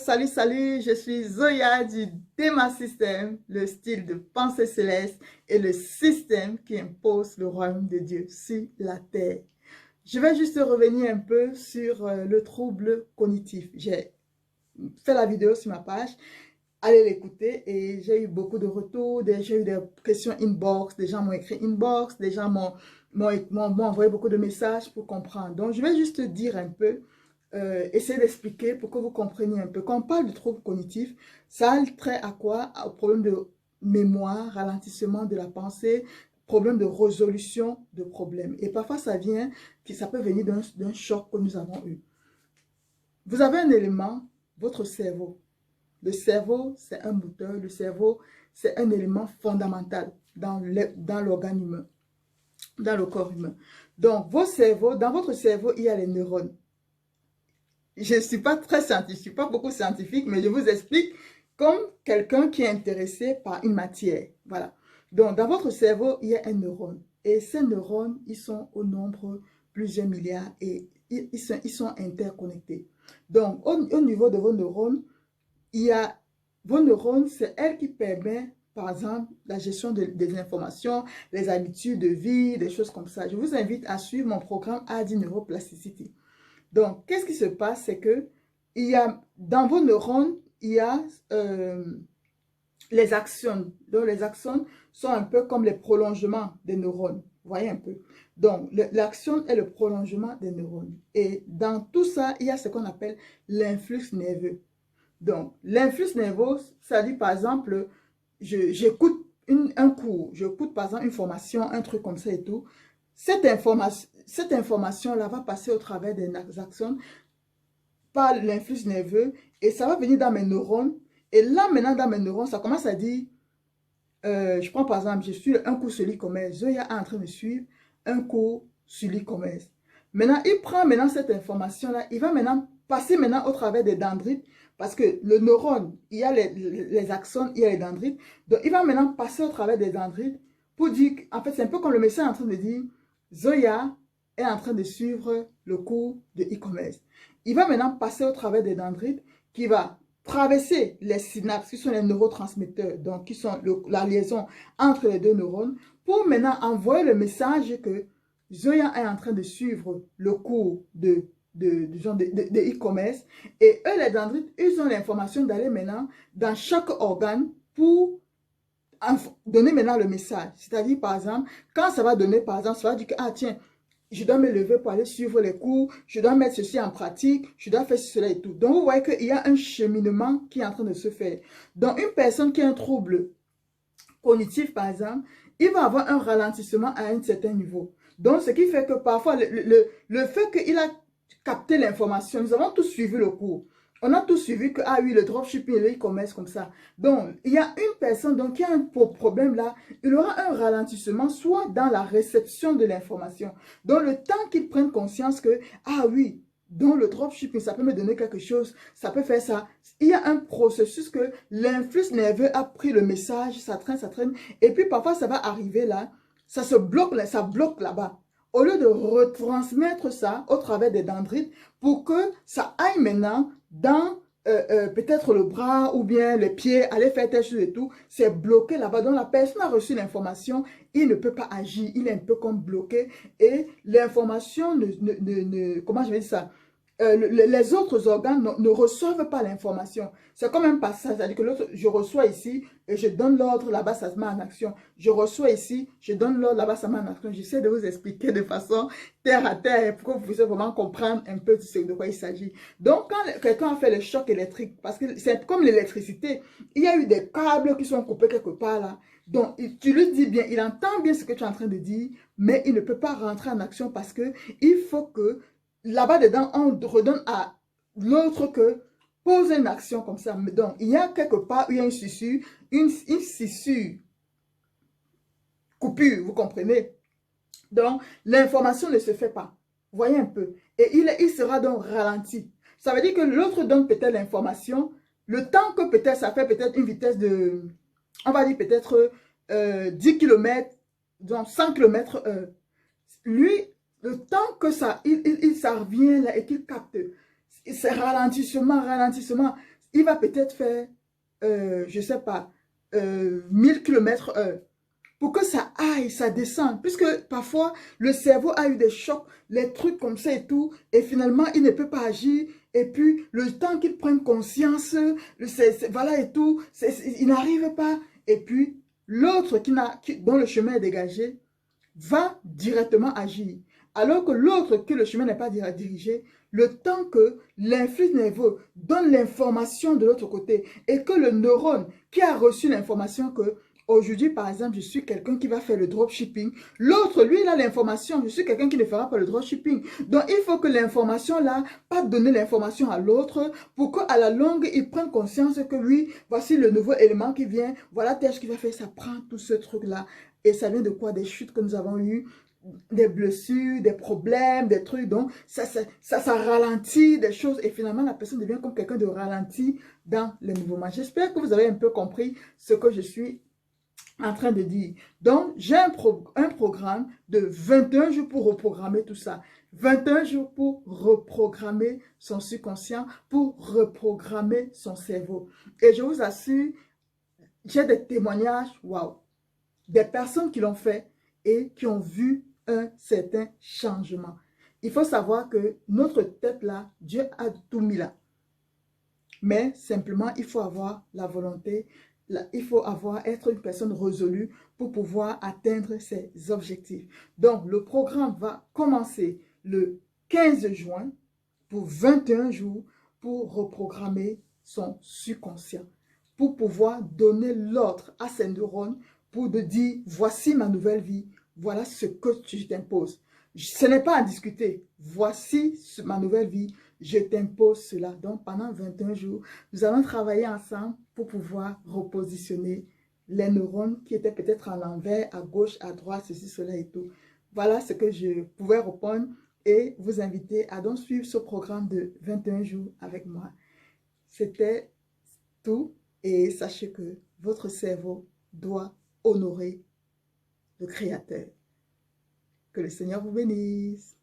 salut, je suis Zoya du Dema System, le style de pensée céleste et le système qui impose le royaume de Dieu sur la terre. Je vais juste revenir un peu sur le trouble cognitif. J'ai fait la vidéo sur ma page, allez l'écouter et j'ai eu beaucoup de retours, j'ai eu des questions inbox, des gens m'ont écrit inbox, des gens m'ont envoyé beaucoup de messages pour comprendre. Donc, je vais juste dire un peu essayer d'expliquer pour que vous compreniez un peu. Quand on parle de trouble cognitif, ça a trait à quoi? Au problème de mémoire, ralentissement de la pensée, problème de résolution de problèmes. Et parfois, ça peut venir d'un choc que nous avons eu. Vous avez un élément, votre cerveau. Le cerveau, c'est un moteur. Le cerveau, c'est un élément fondamental dans l'organe humain, dans le corps humain. Donc, dans votre cerveau, il y a les neurones. Je ne suis pas très scientifique, je ne suis pas beaucoup scientifique, mais je vous explique comme quelqu'un qui est intéressé par une matière. Voilà. Donc, dans votre cerveau, il y a un neurone. Et ces neurones, ils sont au nombre plusieurs milliards et ils sont interconnectés. Donc, au niveau de vos neurones, vos neurones, c'est elle qui permet, par exemple, la gestion des informations, les habitudes de vie, des choses comme ça. Je vous invite à suivre mon programme ADI Neuroplasticity. Donc, qu'est-ce qui se passe? C'est que dans vos neurones, il y a les axones. Donc, les axones sont un peu comme les prolongements des neurones. Vous voyez un peu? Donc, l'axone est le prolongement des neurones. Et dans tout ça, il y a ce qu'on appelle l'influx nerveux. Donc, l'influx nerveux, ça dit par exemple, j'écoute un cours, j'écoute par exemple une formation, un truc comme ça et tout. Cette information-là va passer au travers des axones par l'influx nerveux et ça va venir dans mes neurones. Et là, maintenant, dans mes neurones, ça commence à dire, je prends par exemple, je suis un cours sur l'e-commerce. Zoya est en train de suivre un cours sur l'e-commerce. Maintenant, il prend maintenant cette information-là, il va maintenant passer maintenant au travers des dendrites parce que le neurone, il y a les axones, il y a les dendrites. Donc, il va maintenant passer au travers des dendrites pour dire, en fait, c'est un peu comme le médecin est en train de dire, Zoya est en train de suivre le cours de e-commerce. Il va maintenant passer au travers des dendrites qui va traverser les synapses, qui sont les neurotransmetteurs, donc qui sont la liaison entre les deux neurones, pour maintenant envoyer le message que Zoya est en train de suivre le cours de e-commerce. Et eux, les dendrites, ils ont l'information d'aller maintenant dans chaque organe pour donner maintenant le message. C'est-à-dire, par exemple, quand ça va donner, par exemple, ça va dire que, ah tiens, je dois me lever pour aller suivre les cours, je dois mettre ceci en pratique, je dois faire cela et tout. Donc, vous voyez qu'il y a un cheminement qui est en train de se faire. Donc, une personne qui a un trouble cognitif, par exemple, il va avoir un ralentissement à un certain niveau. Donc, ce qui fait que parfois, le fait qu'il a capté l'information, nous avons tous suivi le cours. On a tous suivi que, ah oui, le dropshipping et le e-commerce comme ça. Donc, il y a une personne donc, qui a un problème là, il aura un ralentissement, soit dans la réception de l'information. Donc, le temps qu'il prenne conscience que, ah oui, donc le dropshipping, ça peut me donner quelque chose, ça peut faire ça. Il y a un processus que l'influx nerveux a pris le message, ça traîne, et puis parfois ça va arriver là, ça bloque là-bas. Au lieu de retransmettre ça au travers des dendrites pour que ça aille maintenant dans peut-être le bras ou bien les pieds, aller faire telle chose et tout, c'est bloqué là-bas. Donc la personne a reçu l'information, il ne peut pas agir, il est un peu comme bloqué et l'information comment je vais dire ça? Les autres organes ne reçoivent pas l'information. C'est comme un passage, c'est-à-dire que l'autre, je reçois ici et je donne l'ordre, là-bas ça se met en action. Je reçois ici, je donne l'ordre, là-bas ça se met en action. J'essaie de vous expliquer de façon terre à terre pour que vous puissiez vraiment comprendre un peu de quoi il s'agit. Donc, quand quelqu'un a fait le choc électrique, parce que c'est comme l'électricité, il y a eu des câbles qui sont coupés quelque part là. Donc, tu lui dis bien, il entend bien ce que tu es en train de dire, mais il ne peut pas rentrer en action parce que il faut que là-bas dedans, on redonne à l'autre que pose une action comme ça. Donc, il y a quelque part, il y a une fissure, coupure, vous comprenez? Donc, l'information ne se fait pas. Vous voyez un peu. Et il sera donc ralenti. Ça veut dire que l'autre donne peut-être l'information, le temps que peut-être ça fait peut-être une vitesse de, on va dire peut-être 10 km, donc 100 km heure. Lui, le temps que ça revient là et qu'il capte, c'est ralentissement, il va peut-être faire, je ne sais pas, 1000 km/h. Pour que ça aille, ça descende. Puisque parfois, le cerveau a eu des chocs, les trucs comme ça et tout, et finalement, il ne peut pas agir. Et puis, le temps qu'il prenne conscience, voilà et tout, il n'arrive pas. Et puis, l'autre dont le chemin est dégagé, va directement agir. Alors que l'autre, que le chemin n'est pas dirigé, le temps que l'influx nerveux donne l'information de l'autre côté et que le neurone qui a reçu l'information que aujourd'hui, par exemple, je suis quelqu'un qui va faire le dropshipping, l'autre, lui, il a l'information, je suis quelqu'un qui ne fera pas le dropshipping. Donc, il faut que l'information là, pas donner l'information à l'autre pour qu'à la longue, il prenne conscience que oui, voici le nouveau élément qui vient, voilà tâche qu'il va faire, ça prend tout ce truc-là. Et ça vient de quoi? Des chutes que nous avons eues, des blessures, des problèmes, des trucs. Donc, ça ralentit des choses. Et finalement, la personne devient comme quelqu'un de ralenti dans le mouvement. J'espère que vous avez un peu compris ce que je suis en train de dire. Donc, j'ai un programme de 21 jours pour reprogrammer tout ça. 21 jours pour reprogrammer son subconscient, pour reprogrammer son cerveau. Et je vous assure, j'ai des témoignages, waouh, des personnes qui l'ont fait et qui ont vu un certain changement. Il faut savoir que notre tête là, Dieu a tout mis là. Mais simplement, il faut avoir la volonté, il faut être une personne résolue pour pouvoir atteindre ses objectifs. Donc, le programme va commencer le 15 juin pour 21 jours pour reprogrammer son subconscient, pour pouvoir donner l'ordre à ses neurones pour de dire, voici ma nouvelle vie, voilà ce que tu t'imposes. Ce n'est pas à discuter, voici ma nouvelle vie, je t'impose cela. Donc pendant 21 jours, nous allons travailler ensemble pour pouvoir repositionner les neurones qui étaient peut-être à l'envers, à gauche, à droite, ceci, cela et tout. Voilà ce que je pouvais répondre et vous inviter à donc suivre ce programme de 21 jours avec moi. C'était tout et sachez que votre cerveau doit honorer le Créateur. Que le Seigneur vous bénisse.